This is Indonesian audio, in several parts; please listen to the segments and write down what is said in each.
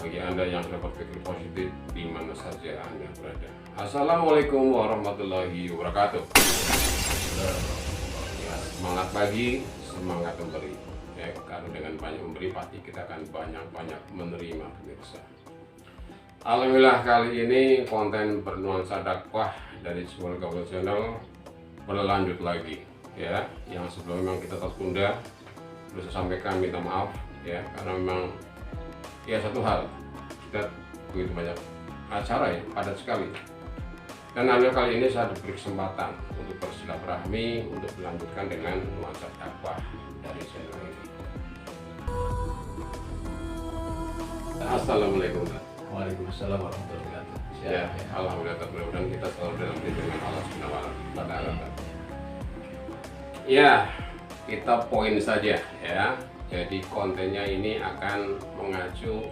bagi Anda yang sudah berpikir positif di mana saja Anda berada. Assalamualaikum warahmatullahi wabarakatuh. Ya, semangat pagi, semangat memberi. Ya, karena dengan banyak memberi pasti kita akan banyak-banyak menerima pemirsa. Alhamdulillah kali ini konten bernuansa dakwah dari Simol Gaul Channel berlanjut lagi. Ya, yang sebelumnya memang kita tertunda, terus sampaikan minta maaf ya, karena memang ya satu hal, kita begitu banyak acara ya, padat sekali. Dan alhamdulillah kali ini saya diberi kesempatan untuk bersilaturahmi, untuk melanjutkan dengan nuansa dakwah dari channel ini. Assalamualaikum. Waalaikumsalam warahmatullahi wabarakatuh. Ya, alhamdulillah, mudah-mudahan kita selalu dalam lindungan Allah Subhanahu wa Ta'ala. Ya, kita poin saja ya. Jadi kontennya ini akan mengacu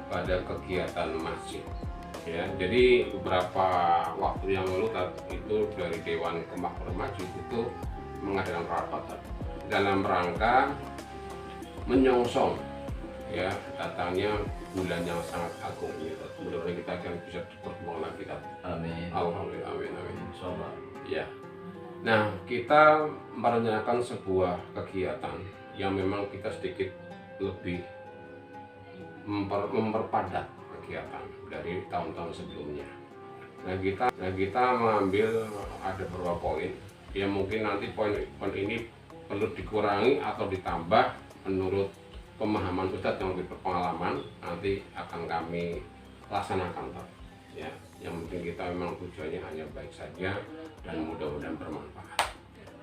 pada kegiatan masjid. Ya, jadi beberapa waktu yang lalu itu dari Dewan Kemakmuran Masjid itu mengadakan rapat dalam rangka menyongsong ya datangnya bulan yang sangat agung ini. Mudah-mudahan kita akan bisa bertemu lagi. Amin. Alhamdulillah, amin, amin. Insyaallah. Ya. Nah, kita merencanakan sebuah kegiatan yang memang kita sedikit lebih memperpadat kegiatan dari tahun-tahun sebelumnya. Nah, kita mengambil ada beberapa poin yang mungkin nanti poin ini perlu dikurangi atau ditambah menurut pemahaman Ustadz yang lebih berpengalaman, nanti akan kami laksanakan ya. Yang penting kita memang tujuannya hanya baik saja dan mudah-mudahan bermanfaat.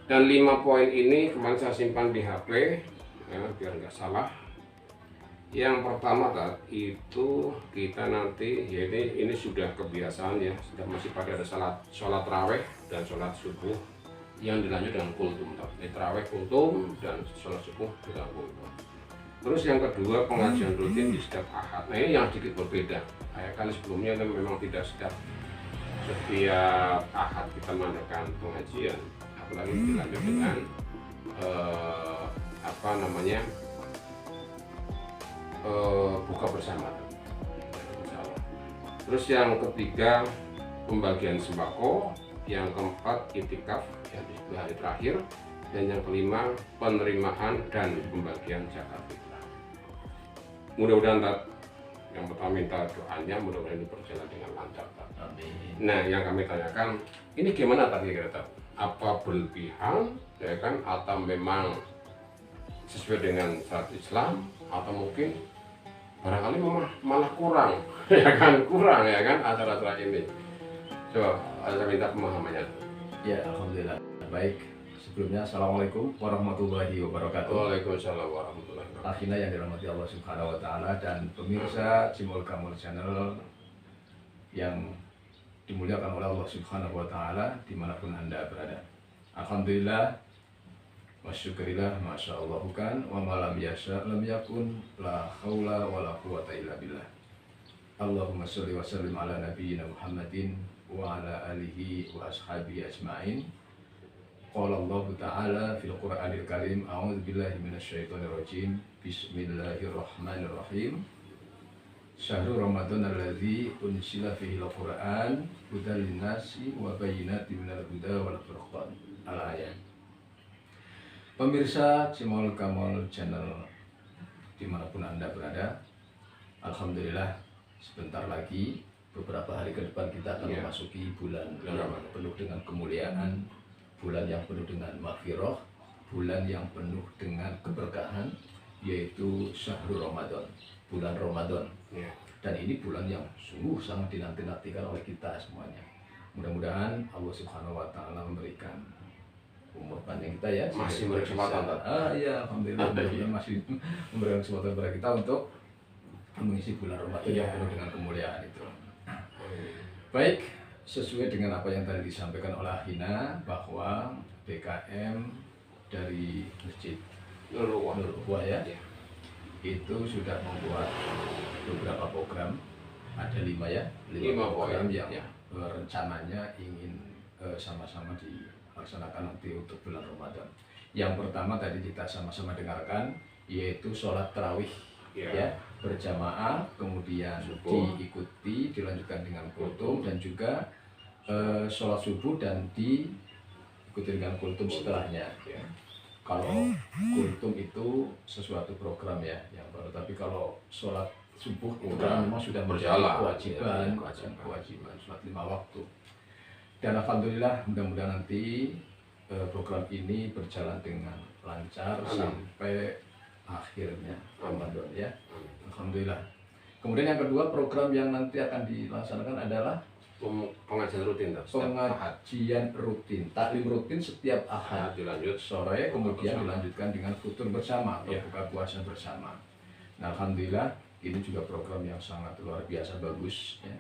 Dan 5 poin ini kemarin saya simpan di HP ya, biar nggak salah. Yang pertama itu kita nanti ya ini sudah kebiasaan ya, sudah masih pada ada sholat raweh dan sholat subuh yang dilanjut dengan kultum. Terawih kultum dan sholat subuh juga kultum. Terus yang kedua, pengajian rutin di setiap ahad. Nah, ini yang sedikit berbeda. Kayak kali sebelumnya memang tidak setiap ahad kita mengadakan pengajian, apalagi dilanjut dengan buka bersama. Terus yang ketiga, pembagian sembako. Yang keempat, itikaf yang di 10 hari terakhir. Dan yang kelima, penerimaan dan pembagian zakat fitrah. Mudah-mudahan yang pertama minta doanya, mudah-mudahan ini berjalan dengan lancar. Amin. Nah, yang kami tanyakan, ini gimana tadi kira-kira? Apa berlebihan, ya kan? Atau memang sesuai dengan syariat Islam? Atau mungkin barangkali malah kurang, ya kan? Kurang ya kan acara-acara ini. Coba saya minta pemahamannya. Ya, alhamdulillah. Baik. Sebelumnya, assalamualaikum warahmatullahi wabarakatuh. Waalaikumsalam warahmatullahi wabarakatuh. Akhirnya yang dirahmati Allah Subhanahu wa Ta'ala dan pemirsa Simol Gaul Channel yang dimuliakan oleh Allah Subhanahu wa Ta'ala dimanapun Anda berada. Alhamdulillah wa syukurillah, masya Allah bukan wa malam yasha lam yakun, la haula wa la quwata illa billah. Allahumma sholli wa sallim ala nabiyyina Muhammadin wa ala alihi wa ashabihi ajma'in. Qala Allah Ta'ala fil Qur'anil Karim, a'udzu billahi minasyaitonir rajim. Bismillahirrahmanirrahim. Syahrul Ramadan alladzi unsila fihi al-Qur'an hudal linnasi wa bayyinatin minal huda wal furqan. Al-ayat. Pemirsa Simol Gaul Channel dimanapun Anda berada, alhamdulillah sebentar lagi beberapa hari ke depan kita akan memasuki bulan Ramadan penuh dengan kemuliaan, bulan yang penuh dengan maghfirah, bulan yang penuh dengan keberkahan, yaitu Syahrul Ramadan, bulan Ramadan. Ya. Dan ini bulan yang sungguh sangat dinanti-nantikan oleh kita semuanya. Mudah-mudahan Allah Subhanahu wa Ta'ala memberikan umur panjang kita ya. Masih berkesempatan. Ya, alhamdulillah masih memberikan kesempatan kepada kita untuk mengisi bulan Ramadan yang penuh dengan kemuliaan itu. Baik, sesuai dengan apa yang tadi disampaikan oleh Hina bahwa BKM dari Masjid Nurul Huda ya, itu sudah membuat beberapa program, ada 5 program yang rencananya ingin sama-sama dilaksanakan nanti untuk bulan Ramadan. Yang pertama tadi kita sama-sama dengarkan, yaitu sholat tarawih ya, berjamaah, kemudian Subuh. diikuti, dilanjutkan dengan kultum, dan juga sholat subuh dan diikuti dengan kultum setelahnya. Ya. Kalau kultum itu sesuatu program ya yang baru, tapi kalau sholat subuh itu kan memang sudah menjadi berjalan, kewajiban, ya, kewajiban. sholat 5 waktu. Dan alhamdulillah mudah-mudahan nanti program ini berjalan dengan lancar sampai akhirnya Ramadan ya. Alhamdulillah. Kemudian yang kedua, program yang nanti akan dilaksanakan adalah pengajian rutin, pengajian rutin, taklim rutin setiap ahad dilanjut sore, kemudian dilanjutkan dengan futur bersama atau buka puasa bersama. Nah, alhamdulillah ini juga program yang sangat luar biasa bagus ya.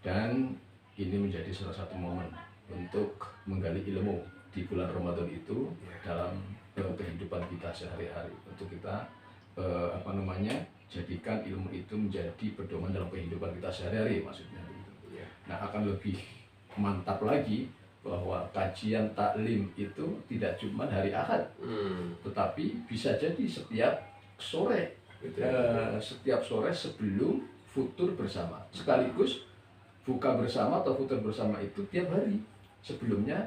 Dan ini menjadi salah satu momen untuk menggali ilmu di bulan Ramadan itu dalam kehidupan kita sehari-hari, untuk kita jadikan ilmu itu menjadi pedoman dalam kehidupan kita sehari-hari, maksudnya gitu. Nah, akan lebih mantap lagi bahwa kajian taklim itu tidak cuma hari Ahad, tetapi bisa jadi setiap sore, setiap sore sebelum futur bersama, sekaligus buka bersama atau futur bersama itu tiap hari sebelumnya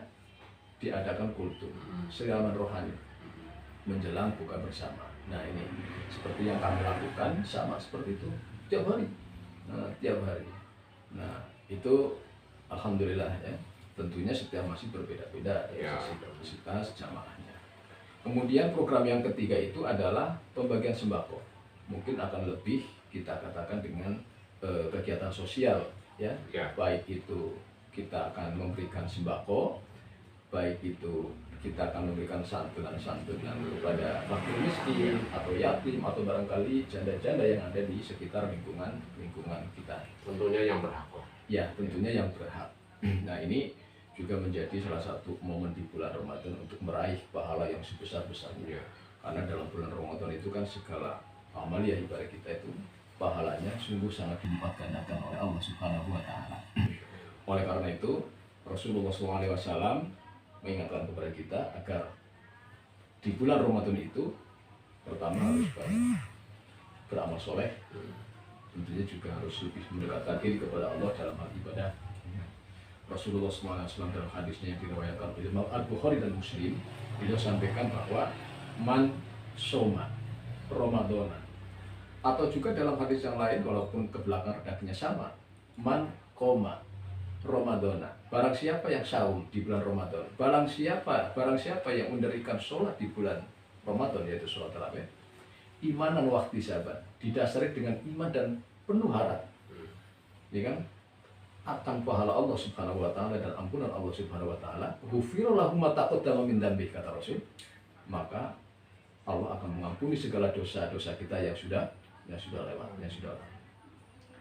diadakan kultum siraman rohani menjelang buka bersama. Nah, ini seperti yang kami lakukan, sama seperti itu tiap hari. Tiap hari. Nah, itu alhamdulillah ya. Tentunya setiap masih berbeda-beda ya, kapasitas jamaahnya. Kemudian program yang ketiga itu adalah pembagian sembako. Mungkin akan lebih kita katakan dengan kegiatan sosial ya. Baik itu kita akan memberikan sembako, baik itu kita akan memberikan santunan kepada fakir miskin atau yatim atau barangkali janda-janda yang ada di sekitar lingkungan kita. Tentunya yang berhak. Ya, tentunya yang berhak. Nah, ini juga menjadi salah satu momen di bulan Ramadan untuk meraih pahala yang sebesar-besarnya. Karena dalam bulan Ramadan itu kan segala amal ya ibadah kita itu pahalanya sungguh sangat dilipat gandakan oleh Allah Subhanahu wa Ta'ala. Oleh karena itu, Rasulullah SAW mengingatkan kepada kita agar di bulan Ramadan itu pertama harus banyak beramal soleh, tentunya juga harus lebih mendekatkan diri kepada Allah dalam hal ibadah. Rasulullah SAW dalam hadisnya yang diriwayatkan oleh Imam Al-Bukhari dan Muslim, beliau sampaikan bahwa man soma Ramadana, atau juga dalam hadis yang lain walaupun ke belakang redaknya sama, man koma Ramadana, barang siapa yang saum di bulan Ramadan, barang siapa yang mendirikan sholat di bulan Ramadan, yaitu sholat tarawih, imanan waktu sahabat, didasari dengan iman dan penuh harap, ya kan, akan pahala Allah Subhanahu wa Ta'ala dan ampunan Allah Subhanahu wa Ta'ala, ghufira lahu ma taqaddama min dzambi, kata Rasul, maka Allah akan mengampuni segala dosa-dosa kita yang sudah lewat.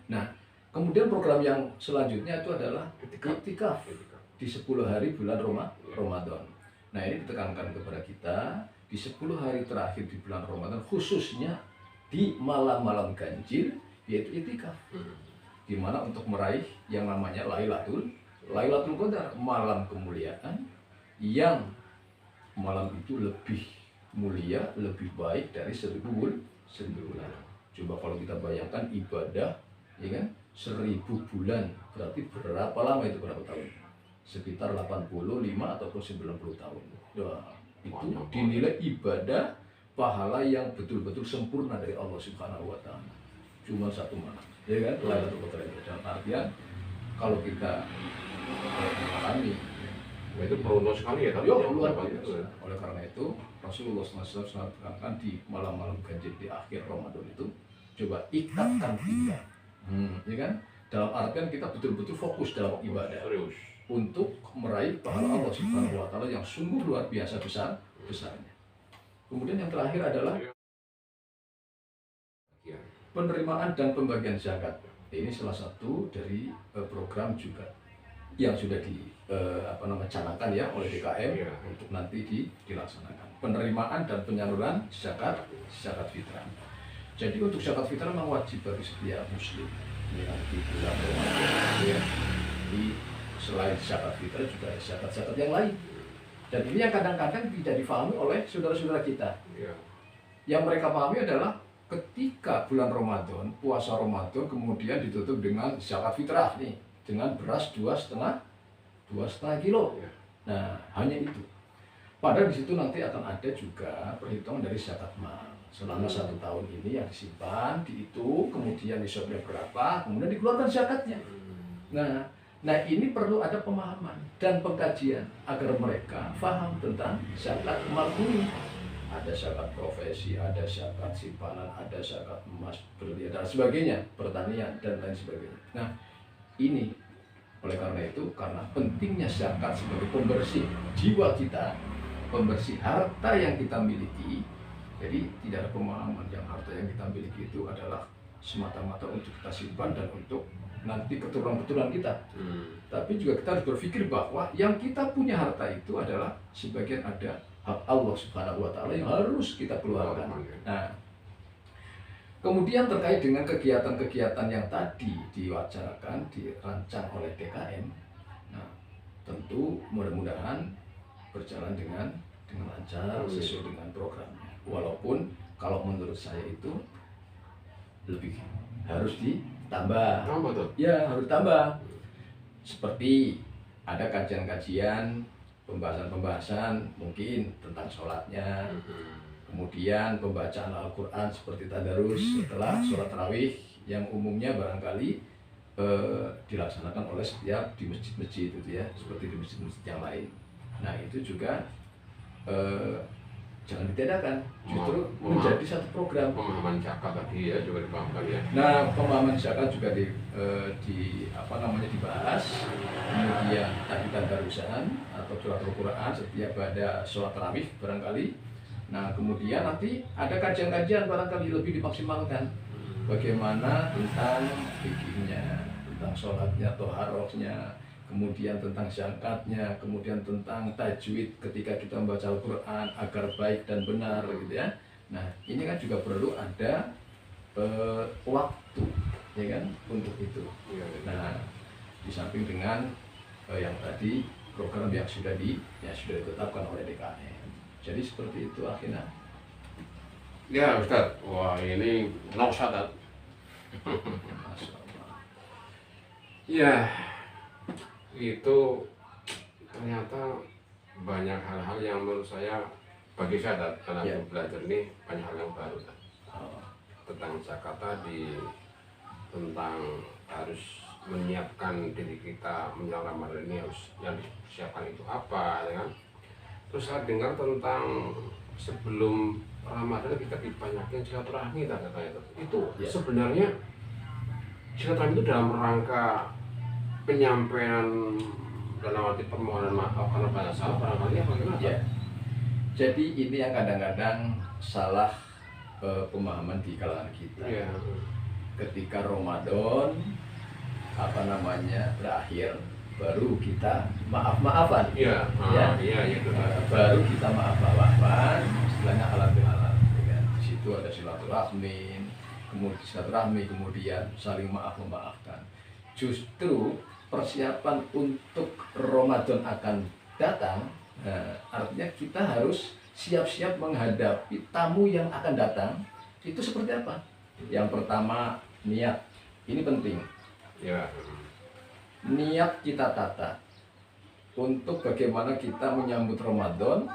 Nah, kemudian program yang selanjutnya itu adalah iktikaf di 10 hari bulan Ramadan. Nah, ini ditekankan kepada kita di 10 hari terakhir di bulan Ramadan, khususnya di malam-malam ganjil, yaitu iktikaf. Di mana untuk meraih yang namanya Lailatul Qadar, malam kemuliaan yang malam itu lebih mulia, lebih baik dari 1000 bulan. Coba kalau kita bayangkan ibadah, ya kan, 1000 bulan, berarti berapa lama itu, berapa tahun? Sekitar 85 ataupun 90 tahun. Wah, itu dinilai ibadah pahala yang betul-betul sempurna dari Allah Subhanahu wa Ta'ala. Cuma satu malam, ya kan? Lailatul Qadar itu. Dalam artian kalau kita mengalami, itu beruntun sekali ya, tapi luar biasa. Oleh karena itu Rasulullah SAW terangkan di malam-malam ganjil di akhir Ramadan itu, coba ikatkan kita, ya kan? Dalam artian kita betul-betul fokus dalam ibadah untuk meraih pahala Allah Subhanahu wa Ta'ala yang sungguh luar biasa besarnya. Kemudian yang terakhir adalah penerimaan dan pembagian zakat. Ini salah satu dari program juga yang sudah canangkan ya oleh DKM untuk nanti dilaksanakan. Penerimaan dan penyaluran zakat fitrah. Jadi untuk zakat fitrah memang wajib bagi setiap muslim ya, di bulan Ramadan ya. Selain zakat fitrah juga ada zakat yang lain. Dan ini yang kadang-kadang tidak difahami oleh saudara-saudara kita. Yang mereka pahami adalah ketika bulan Ramadan, puasa Ramadan kemudian ditutup dengan zakat fitrah nih, dengan beras 2,5 kilo. Nah, hanya itu. Padahal di situ nanti akan ada juga perhitungan dari zakat mal. Selama 1 tahun ini yang disimpan, dihitung, kemudian nisabnya berapa, kemudian dikeluarkan zakatnya. Nah ini perlu ada pemahaman dan pengkajian agar mereka paham tentang zakat mal ini. Ada zakat profesi, ada zakat simpanan, ada zakat emas, berlian dan sebagainya, pertanian dan lain sebagainya. Nah ini oleh karena itu, karena pentingnya zakat sebagai pembersih jiwa kita, pembersih harta yang kita miliki. Jadi tidak ada pemahaman yang harta yang kita miliki itu adalah semata-mata untuk kita simpan dan untuk nanti keturunan-keturunan kita. Tapi juga kita harus berpikir bahwa yang kita punya harta itu adalah sebagian ada hak Allah Subhanahu wa Ta'ala yang harus kita keluarkan. Nah, kemudian terkait dengan kegiatan-kegiatan yang tadi diwacanakan, dirancang oleh DKM, nah tentu mudah-mudahan berjalan dengan lancar sesuai dengan programnya. Walaupun kalau menurut saya itu lebih harus ditambah. Ya, harus tambah. Seperti ada kajian-kajian, pembahasan-pembahasan mungkin tentang sholatnya, kemudian pembacaan Al-Quran seperti tadarus setelah sholat tarawih yang umumnya barangkali dilaksanakan oleh setiap di masjid-masjid itu ya, seperti di masjid-masjid yang lain. Nah itu juga jangan ditiadakan, justru menjadi satu program. Pemahaman zakat tadi ya juga dipahamkan ya. Nah pemahaman zakat juga dibahas, kemudian tadi tadarusan atau surat Al-Quran setiap ada sholat tarawih barangkali. Nah kemudian nanti ada kajian-kajian barangkali lebih dimaksimalkan, bagaimana tentang fikihnya, tentang sholatnya, toharohnya, kemudian tentang zakatnya, kemudian tentang tajwid ketika kita membaca Al-Quran agar baik dan benar gitu ya. Nah ini kan juga perlu ada waktu ya kan untuk itu. Nah di samping dengan yang tadi program yang sudah ditetapkan oleh DKM. Jadi seperti itu akhirnya. Ya Ustaz, wah ini nausadat. Ya, itu ternyata banyak hal-hal yang menurut saya, bagi saya dalam belajar ini banyak hal yang baru tentang zakat tadi, tentang harus menyiapkan diri kita menjelang Ramadan ini, harus yang disiapkan itu apa ya kan. Terus saya dengar tentang sebelum Ramadan kita dibanyakin silaturahmi katanya itu sebenarnya silaturahmi itu dalam rangka penyampaian dalam arti permohonan maaf karena banyak salah barangkali apa gimana? Ya. Jadi ini yang kadang-kadang salah pemahaman di kalangan kita. Ya. Ketika Ramadan berakhir, baru kita maaf-maafan. Iya. Baru kita maaf-maafan, istilahnya halal bihalal. Ya. Di situ ada silaturahmi, kemudian saling maaf-memaafkan. Justru persiapan untuk Ramadan akan datang, artinya kita harus siap-siap menghadapi tamu yang akan datang. Itu seperti apa? Yang pertama, niat. Ini penting. Ya. Niat kita tata untuk bagaimana kita menyambut Ramadan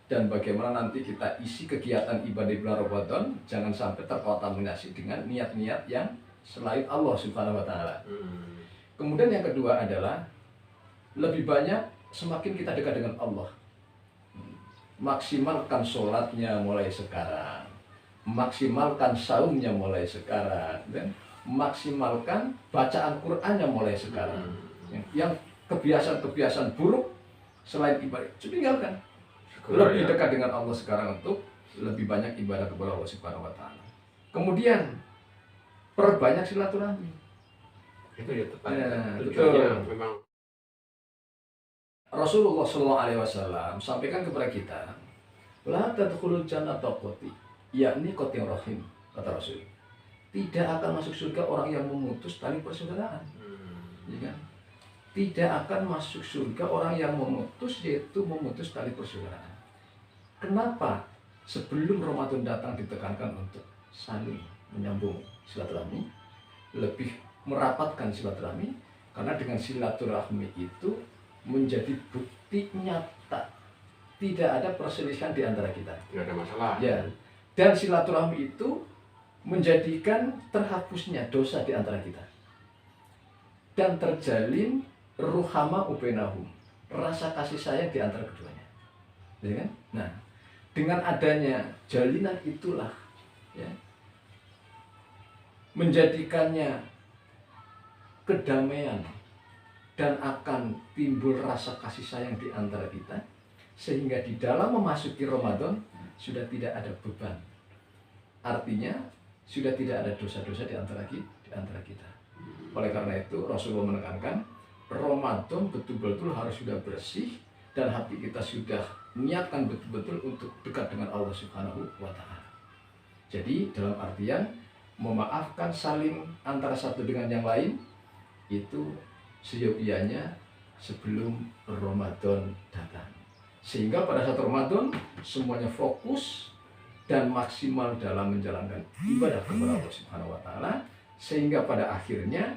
dan bagaimana nanti kita isi kegiatan ibadah bulan Ramadan, jangan sampai terkontaminasi dengan niat-niat yang selain Allah Subhanahu wa Ta'ala. Kemudian yang kedua adalah lebih banyak semakin kita dekat dengan Allah. Maksimalkan sholatnya mulai sekarang, maksimalkan saumnya mulai sekarang, dan maksimalkan bacaan Qur'annya mulai sekarang. Yang kebiasaan-kebiasaan buruk selain ibadah tinggalkan. Lebih dekat dengan Allah sekarang untuk lebih banyak ibadah kepada Allah Subhanahu wa Ta'ala. Kemudian perbanyak silaturahmi. Itu ya betul. Memang Rasulullah SAW sampaikan kepada kita, la tadkhulul jannata qati, yakni qati rahim, kata Rasul. Tidak akan masuk surga orang yang memutus tali persaudaraan. Ya kan? Tidak akan masuk surga orang yang memutus, yaitu memutus tali persaudaraan. Kenapa sebelum Ramadan datang ditekankan untuk saling menyambung silaturahmi, lebih merapatkan silaturahmi, karena dengan silaturahmi itu menjadi bukti nyata tidak ada perselisihan di antara kita. Tidak ada masalah. Ya. Dan silaturahmi itu menjadikan terhapusnya dosa di antara kita. Dan terjalin ruhama ubainahum, rasa kasih sayang di antara keduanya. Ya kan? Nah, dengan adanya jalinan itulah ya, menjadikannya kedamaian dan akan timbul rasa kasih sayang di antara kita, sehingga di dalam memasuki Ramadan sudah tidak ada beban. Artinya sudah tidak ada dosa-dosa di antara kita. Oleh karena itu Rasulullah menekankan Ramadan betul-betul harus sudah bersih dan hati kita sudah niatkan betul-betul untuk dekat dengan Allah Subhanahu wa Ta'ala. Jadi dalam artian memaafkan saling antara satu dengan yang lain itu seyogianya sebelum Ramadan datang. Sehingga pada saat Ramadan semuanya fokus dan maksimal dalam menjalankan ibadah kepada Allah Subhanahu wa Ta'ala, sehingga pada akhirnya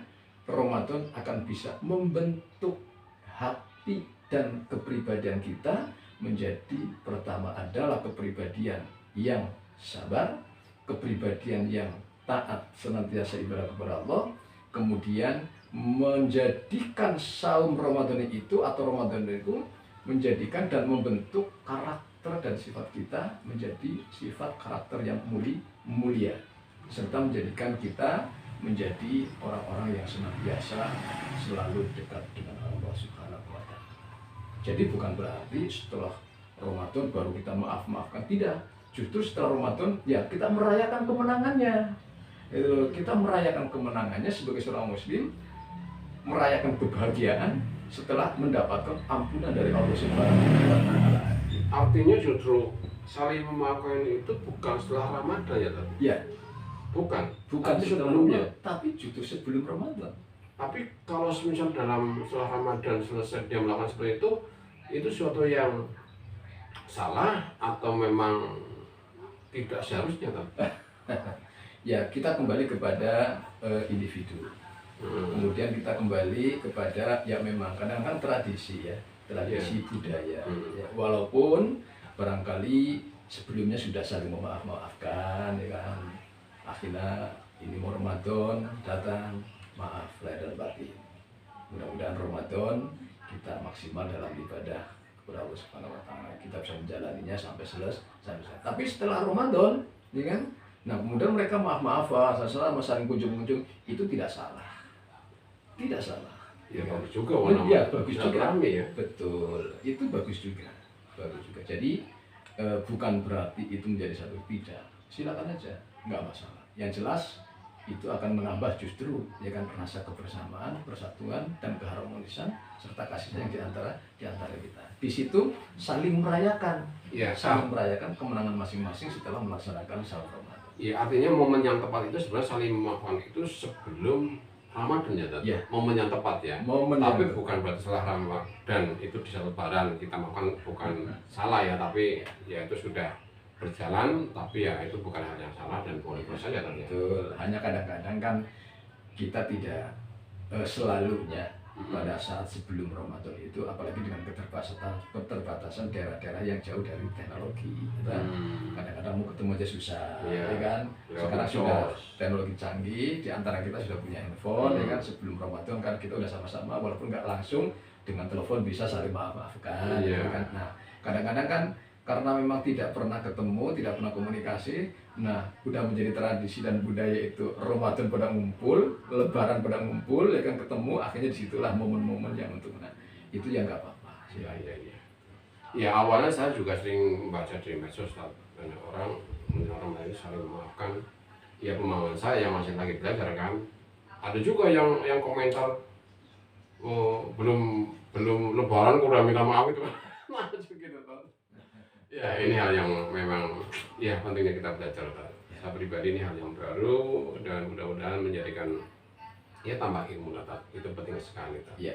Ramadan akan bisa membentuk hati dan kepribadian kita menjadi, pertama adalah kepribadian yang sabar, kepribadian yang taat senantiasa ibadah kepada Allah, kemudian menjadikan saum Ramadan itu atau Ramadan itu menjadikan dan membentuk karakter dan sifat kita menjadi sifat karakter yang mulia, serta menjadikan kita menjadi orang-orang yang senantiasa selalu dekat dengan Allah Subhanahu wa Ta'ala. Jadi bukan berarti setelah Ramadan baru kita maafkan, tidak. Justru setelah Ramadan ya kita merayakan kemenangannya. Kita merayakan kemenangannya sebagai seorang muslim, merayakan kebahagiaan setelah mendapatkan ampunan dari Allah Subhanahu wa Ta'ala. Artinya justru saling memaafkan itu bukan setelah Ramadan ya tadi? Ya. Bukan Sebelumnya, tapi justru sebelum Ramadan. Tapi kalau misal dalam setelah Ramadan selesai dia melakukan seperti itu suatu yang salah atau memang tidak seharusnya kan? Ya, kita kembali kepada individu. Kemudian kita kembali kepada ya memang kadang-kadang tradisi ya, tradisi budaya. Ya, walaupun barangkali sebelumnya sudah saling memaafkan ya kan. Akhirnya ini mau Ramadan datang, maaf lahir dan batin. Mudah-mudahan Ramadan kita maksimal dalam ibadah kepada Allah Subhanahu wa Ta'ala. Kita bisa menjalaninya sampai selesai. Tapi setelah Ramadan, ya kan? Nah, kemudian mereka maaf-maafan, saling kunjung-kunjung, itu tidak salah. Tidak salah. Ya bagus juga warna. Ya bagus juga. Rame, ya. Betul. Itu bagus juga. Bagus juga. Jadi bukan berarti itu menjadi satu, tidak. Silakan aja, nggak masalah. Yang jelas itu akan menambah justru ya kan rasa kebersamaan, persatuan dan keharmonisan serta kasih sayang di antara kita. Di situ saling merayakan, Ya, saling merayakan kemenangan masing-masing setelah melaksanakan saum Ramadan. Ya artinya momen yang tepat itu sebenarnya saling memaafkan itu sebelum Ramadan ya tadi. Ya. Momen yang tepat ya. Tapi bukan berarti setelah Ramadan itu di saat Lebaran kita makan bukan salah ya, tapi ya itu sudah berjalan, tapi ya itu bukan hal yang salah dan boleh saja tadi. Betul. Hanya kadang-kadang kan kita tidak selalunya pada saat sebelum Ramadan itu, apalagi dengan keterbatasan daerah-daerah yang jauh dari teknologi, kadang-kadang mau ketemu aja susah, ya kan? Sekarang sudah teknologi canggih, di antara kita sudah punya handphone, ya kan? Sebelum Ramadan kan kita udah sama-sama, walaupun nggak langsung dengan telepon bisa saling maaf-maafkan, ya kan? Nah, kadang-kadang kan karena memang tidak pernah ketemu, tidak pernah komunikasi, nah udah menjadi tradisi dan budaya itu Ramadan pada ngumpul, Lebaran pada ngumpul, ya kan ketemu, akhirnya disitulah momen-momen yang untuk itu ya nggak apa-apa. Ya. Ya awalnya saya juga sering membaca di medsos, banyak orang ini saling memaafkan. Ya pemahaman saya yang masih lagi belajar kan, ada juga yang komentar belum Lebaran udah minta maaf itu, gitu kan. Ya ini hal yang memang ya pentingnya kita belajar. Saya pribadi ini hal yang baru dan mudah-mudahan menjadikan ya tambah ilmu itu penting sekali. Ya.